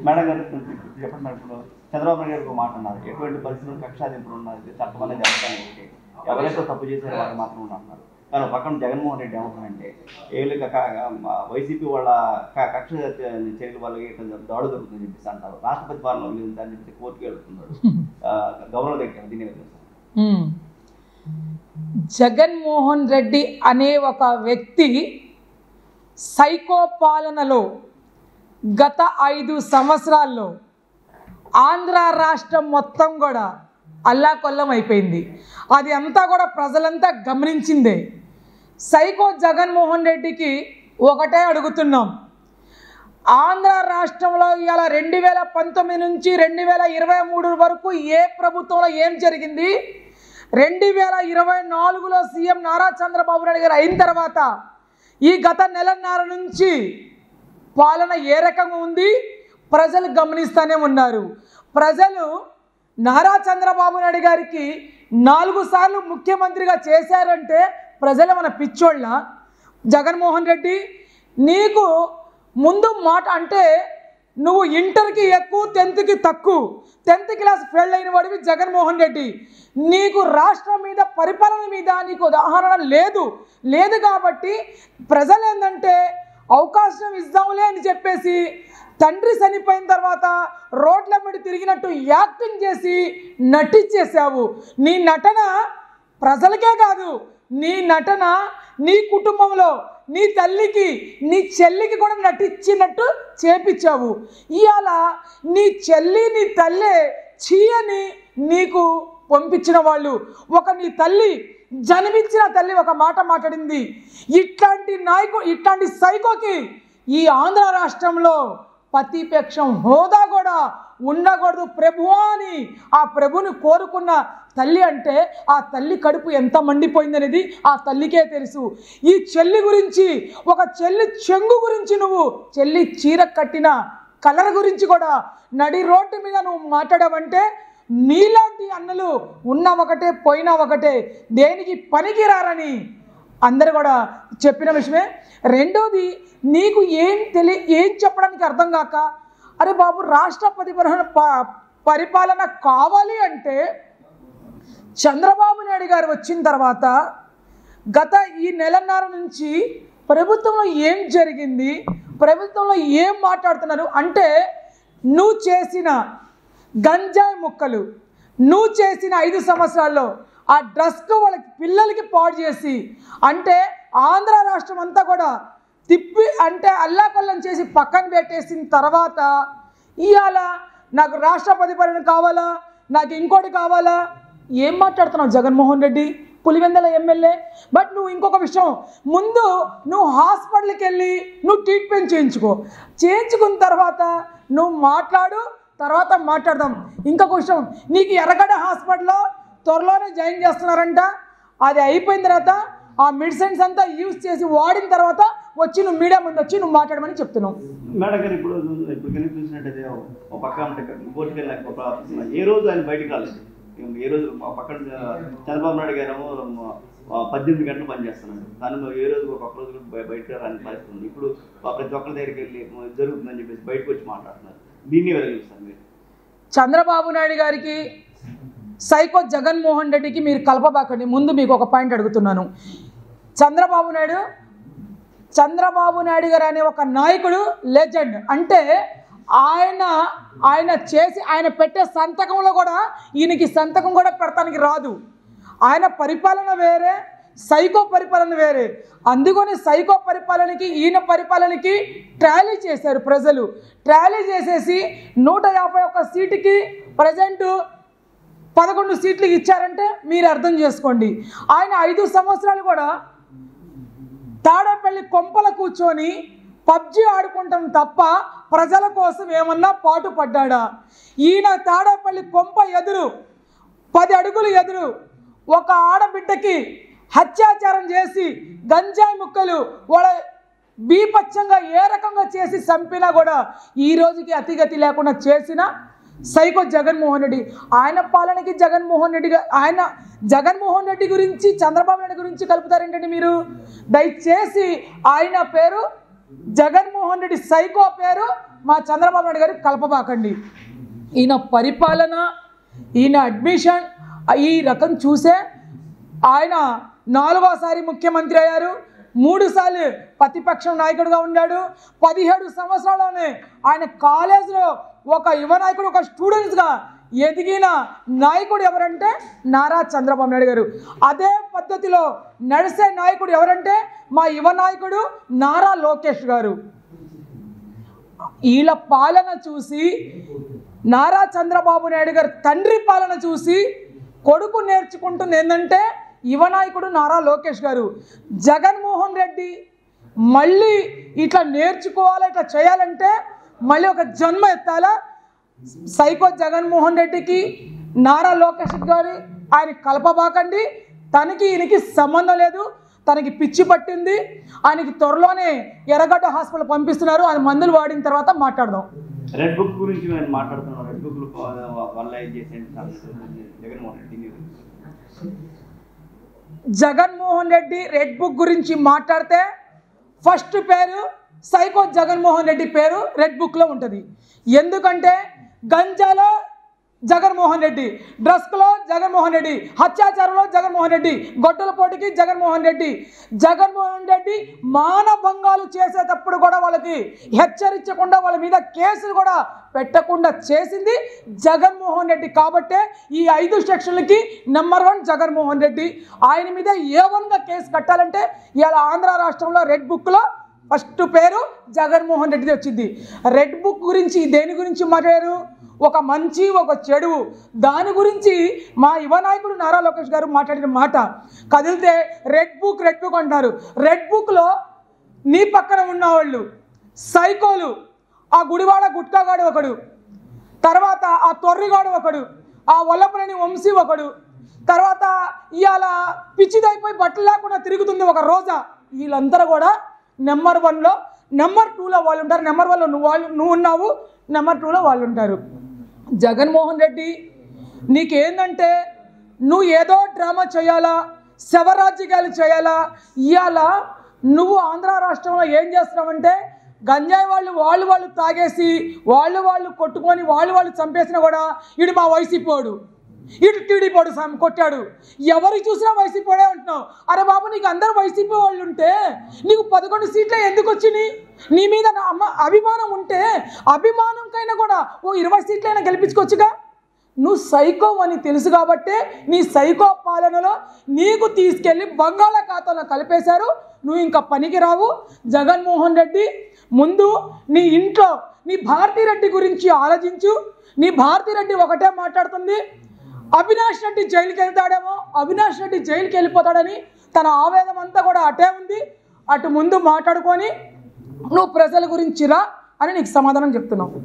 Madam గారు చెప్పండి madam. ఇప్పుడు చంద్రబాబు నాయుడు గారు ఒక మాట అన్నారు, ఎటువంటి పరిస్థితులు కక్షాదింపులు ఉన్నది చట్టం అనేది జరుగుతానికి ఎవరైతే తప్పు చేశారో వాళ్ళు మాత్రం ఉన్నారు. కానీ పక్కన జగన్మోహన్ రెడ్డి ఏమంటారంటే వైసీపీ వాళ్ళ కక్ష చర్యల వాళ్ళకి దాడు జరుగుతుందని చెప్పేసి అంటారు. రాష్ట్రపతి పాలన అని చెప్పి కోర్టుకు వెళ్తున్నాడు. గవర్నర్ దగ్గర దీని జగన్మోహన్ రెడ్డి అనే ఒక వ్యక్తి సైకో పాలనలో గత 5 సంవత్సరాల్లో ఆంధ్ర రాష్ట్రం మొత్తం కూడా అల్లాకొల్లం అయిపోయింది. అది అంతా కూడా ప్రజలంతా గమనించిందే. సైకో జగన్మోహన్ రెడ్డికి ఒకటే అడుగుతున్నాం, ఆంధ్ర రాష్ట్రంలో ఇవాళ 2019 నుంచి 2023 వరకు ఏ ప్రభుత్వంలో ఏం జరిగింది, 2024లో సీఎం నారా చంద్రబాబు నాయుడు గారు అయిన తర్వాత ఈ గత నెలన్నర నుంచి పాలన ఏ రకంగా ఉంది ప్రజలు గమనిస్తూనే ఉన్నారు. ప్రజలు నారా చంద్రబాబు నాయుడు గారికి 4 సార్లు ముఖ్యమంత్రిగా చేశారంటే ప్రజలు మన పిచ్చోళ్ళ. జగన్మోహన్ రెడ్డి నీకు ముందు మాట అంటే నువ్వు ఇంటర్కి ఎక్కువ 10థ్కి తక్కువ, 10th క్లాస్ ఫెయిల్ అయిన వాడివి జగన్మోహన్ రెడ్డి. నీకు రాష్ట్రం మీద పరిపాలన మీద నీకు ఉదాహరణ లేదు కాబట్టి ప్రజలు ఏంటంటే అవకాశం ఇద్దాంలే అని చెప్పేసి తండ్రి చనిపోయిన తర్వాత రోడ్ల మీద తిరిగినట్టు యాక్టింగ్ చేసి నటించేసావు. నీ నటన ప్రజలకే కాదు, నీ నటన నీ కుటుంబంలో నీ తల్లికి నీ చెల్లికి కూడా నటించినట్టు చేపించావు. ఇవాళ నీ చెల్లి నీ తల్లే చీయని నీకు పంపించిన వాళ్ళు, నీ తల్లి జన్మించిన తల్లి ఒక మాట మాట్లాడింది, ఇట్లాంటి సైకోకి ఈ ఆంధ్ర రాష్ట్రంలో ప్రతిపక్షం హోదా కూడా ఉండకూడదు ప్రభువా అని ఆ ప్రభుని కోరుకున్న తల్లి అంటే ఆ తల్లి కడుపు ఎంత మండిపోయిందనేది ఆ తల్లికే తెలుసు. ఈ చెల్లి గురించి, ఒక చెల్లి చెంగు గురించి, నువ్వు చెల్లి చీర కట్టిన కలర్ గురించి కూడా నడి రోడ్డు మీద నువ్వు మాట్లాడావంటే నీలాంటి అన్నలు ఉన్న ఒకటే పోయినా ఒకటే, దేనికి పనికి రారని అందరూ కూడా చెప్పిన విషయమే. రెండోది, నీకు ఏం చెప్పడానికి అర్థం కాక, అరే బాబు రాష్ట్రపతి పరిపాలన కావాలి అంటే చంద్రబాబు నాయుడు గారు వచ్చిన తర్వాత గత ఈ నెలన్నర నుంచి ప్రభుత్వంలో ఏం జరిగింది, ప్రభుత్వంలో ఏం మాట్లాడుతున్నారు అంటే, నువ్వు చేసిన గంజాయి ముక్కలు, నువ్వు చేసిన 5 సంవత్సరాల్లో ఆ డ్రగ్స్కు వాళ్ళ పిల్లలకి పాడు చేసి, అంటే ఆంధ్ర రాష్ట్రం అంతా కూడా తిప్పి అంటే అల్లాకొల్లం చేసి పక్కన పెట్టేసిన తర్వాత ఇవాళ నాకు రాష్ట్రపతి పరిపాలన కావాలా, నాకు ఇంకోటి కావాలా, ఏం మాట్లాడుతున్నావు జగన్మోహన్ రెడ్డి, పులివెందుల ఎమ్మెల్యే. బట్ నువ్వు ఇంకొక విషయం, ముందు నువ్వు హాస్పిటల్కి వెళ్ళి నువ్వు ట్రీట్మెంట్ చేయించుకున్న తర్వాత నువ్వు మాట్లాడు, తర్వాత మాట్లాడదాం. ఇంకొక విషయం, నీకు ఎర్రగడ్డ హాస్పిటల్లో త్వరలోనే జాయిన్ చేస్తున్నారంట. అది అయిపోయిన తర్వాత ఆ మెడిసిన్స్ అంతా యూజ్ చేసి వాడిన తర్వాత వచ్చి నువ్వు మీడియా ముందు వచ్చి నువ్వు మాట్లాడమని చెప్తున్నావు. మేడం గారు ఇప్పుడు చూసినట్టయితే ఒక పక్క కోర్టుకి ఏ రోజు ఆయన బయటకు రాలేదు. ఏ రోజు పక్కన చంద్రబాబు నాయుడు గారు 18 గంటలు పనిచేస్తున్నాడు, కానీ ఏ రోజు ఒక రోజు బయటకు రాని పరిస్థితి ఉంది. ఇప్పుడు ప్రతి ఒక్కరి దగ్గరికి వెళ్ళి జరుగుతుందని చెప్పేసి బయటకు వచ్చి మాట్లాడుతున్నారు. దీన్ని ఎలా చూస్తారు మీరు? చంద్రబాబు నాయుడు గారికి సైకో జగన్మోహన్ రెడ్డికి మీరు కలపబాకండి. ముందు మీకు ఒక పాయింట్ అడుగుతున్నాను. చంద్రబాబు నాయుడు గారు అనే ఒక నాయకుడు లెజెండ్. అంటే ఆయన పెట్టే సంతకంలో కూడా ఈయనకి సంతకం కూడా పెడతానికి రాదు. ఆయన పరిపాలన వేరే, సైకో పరిపాలన వేరే. అందుకని సైకో పరిపాలనకి ఈయన పరిపాలనకి ట్రాలీ చేశారు ప్రజలు. ట్రాలీ చేసేసి 151 సీటుకి ప్రజెంట్ 11 సీట్లు ఇచ్చారంటే మీరు అర్థం చేసుకోండి. ఆయన 5 సంవత్సరాలు కూడా తాడేపల్లి కొంపల కూర్చొని పబ్జి ఆడుకుంటాం తప్ప ప్రజల కోసం ఏమన్నా పాటు పడ్డాడా? ఈయన తాడేపల్లి కొంప ఎదురు 10 అడుగులు ఎదురు ఒక ఆడబిడ్డకి హత్యాచారం చేసి గంజాయి ముక్కలు వాళ్ళ బీపచ్చంగా ఏ రకంగా చేసి చంపినా కూడా ఈ రోజుకి అతిగతి లేకుండా చేసిన సైకో జగన్మోహన్ రెడ్డి. ఆయన పాలనకి జగన్మోహన్ రెడ్డి గురించి చంద్రబాబు నాయుడు గురించి కలుపుతారేంటండి మీరు? దయచేసి ఆయన పేరు జగన్మోహన్ రెడ్డి, సైకో పేరు మా చంద్రబాబు నాయుడు గారికి కలపబాకండి. ఈయన పరిపాలన, ఈయన అడ్మిషన్ ఈ రకం చూసే ఆయన 4వసారి ముఖ్యమంత్రి అయ్యారు, 3 సార్లు ప్రతిపక్ష నాయకుడిగా ఉన్నాడు. 17 సంవత్సరాల్లోనే ఆయన కాలేజీలో ఒక యువ నాయకుడు, ఒక స్టూడెంట్స్గా ఎదిగిన నాయకుడు ఎవరంటే నారా చంద్రబాబు నాయుడు గారు. అదే పద్ధతిలో నడిసే నాయకుడు ఎవరంటే మా యువ నాయకుడు నారా లోకేష్ గారు. వీళ్ళ పాలన చూసి, నారా చంద్రబాబు నాయుడు గారు తండ్రి పాలన చూసి కొడుకు నేర్చుకుంటుంది ఏంటంటే యువ నాయకుడు నారా లోకేష్ గారు. జగన్మోహన్ రెడ్డి మళ్ళీ ఇట్లా నేర్చుకోవాలి, ఇట్లా చేయాలంటే మళ్ళీ ఒక జన్మ ఎత్తాలా. సైకో జగన్మోహన్ రెడ్డికి నారా లోకేష్ గారు ఆయన కలపబాకండి. తనకి ఈయనకి సంబంధం లేదు, తనకి పిచ్చి పట్టింది. ఆయనకి త్వరలోనే ఎర్రగడ్డ హాస్పిటల్ పంపిస్తున్నారు. ఆయన మందులు వాడిన తర్వాత మాట్లాడదాం. రెడ్ బుక్ గురించి నేను మాట్లాడుతున్నాను. రెడ్ బుక్ వల్ల జగన్మోహన్ రెడ్డి రెడ్ బుక్ గురించి మాట్లాడితే ఫస్ట్ పేరు సైకో జగన్మోహన్ రెడ్డి పేరు రెడ్ బుక్లో ఉంటుంది. ఎందుకంటే గంజాలో జగన్మోహన్ రెడ్డి, డ్రగ్స్లో జగన్మోహన్ రెడ్డి, హత్యాచారంలో జగన్మోహన్ రెడ్డి, గొడ్డల పోటీకి జగన్మోహన్ రెడ్డి. జగన్మోహన్ రెడ్డి మానభంగాలు చేసేటప్పుడు కూడా వాళ్ళకి హెచ్చరించకుండా వాళ్ళ మీద కేసులు కూడా పెట్టకుండా చేసింది జగన్మోహన్ రెడ్డి. కాబట్టే ఈ 5 సెక్షన్లకి నెంబర్ 1 జగన్మోహన్ రెడ్డి. ఆయన మీద A1గా కేసు కట్టాలంటే ఇలా ఆంధ్ర రాష్ట్రంలో రెడ్ బుక్లో ఫస్ట్ పేరు జగన్మోహన్ రెడ్డిది వచ్చింది. రెడ్ బుక్ గురించి దేని గురించి మాట్లాడారు? ఒక మంచి, ఒక చెడు, దాని గురించి మా యువ నాయకుడు నారా లోకేష్ గారు మాట్లాడిన మాట కదిలితే రెడ్ బుక్ అంటారు. రెడ్ బుక్లో నీ పక్కన ఉన్నవాళ్ళు సైకోలు, ఆ గుడివాడ గుట్కాగాడు ఒకడు, తర్వాత ఆ తొర్రిగాడు ఒకడు, ఆ వల్లపనేని వంశీ ఒకడు, తర్వాత ఇవాళ పిచ్చిదైపోయి బట్టలు లేకుండా తిరుగుతుంది ఒక రోజా. వీళ్ళందరూ కూడా నెంబర్ 1లో, నెంబర్ 2లో వాళ్ళు ఉంటారు. నెంబర్ 1లో నువ్వు ఉన్నావు, నెంబర్ 2లో వాళ్ళు ఉంటారు. జగన్మోహన్ రెడ్డి నీకేందంటే నువ్వు ఏదో డ్రామా చేయాలా, శవరాజకీయాలు చేయాలా. ఇవాళ నువ్వు ఆంధ్ర రాష్ట్రంలో ఏం చేస్తున్నావంటే గంజాయి వాళ్ళు తాగేసి వాళ్ళు కొట్టుకొని వాళ్ళు చంపేసినా కూడా ఇడు మా వైసీపీ వాడు, ఇటు టీడీపీ వాడు కొట్టాడు, ఎవరికి చూసినా వైసీపీ వాడే అంటున్నావు. అరే బాబు, నీకు అందరు వైసీపీ వాళ్ళు ఉంటే నీకు 11 సీట్లే ఎందుకు వచ్చినాయి? నీ మీద అభిమానం ఉంటే అభిమానంకైనా కూడా ఓ 20 సీట్లైనా గెలిపించుకోవచ్చుగా. నువ్వు సైకో అని తెలుసు కాబట్టే నీ సైకో పాలనలో నీకు తీసుకెళ్ళి బంగాళాఖాతంలో కలిపేశారు. నువ్వు ఇంకా పనికి రావు. జగన్మోహన్ రెడ్డి ముందు నీ ఇంట్లో నీ భారతీరెడ్డి గురించి ఆలోచించు. నీ భారతీరెడ్డి ఒకటే మాట్లాడుతుంది, అవినాష్ రెడ్డి జైలుకి వెళ్తాడేమో, అవినాష్ రెడ్డి జైలుకి వెళ్ళిపోతాడని తన ఆవేదన అంతా కూడా అటే ఉంది. అటు ముందు మాట్లాడుకొని నువ్వు ప్రజల గురించి రా అని నీకు సమాధానం చెప్తున్నావు.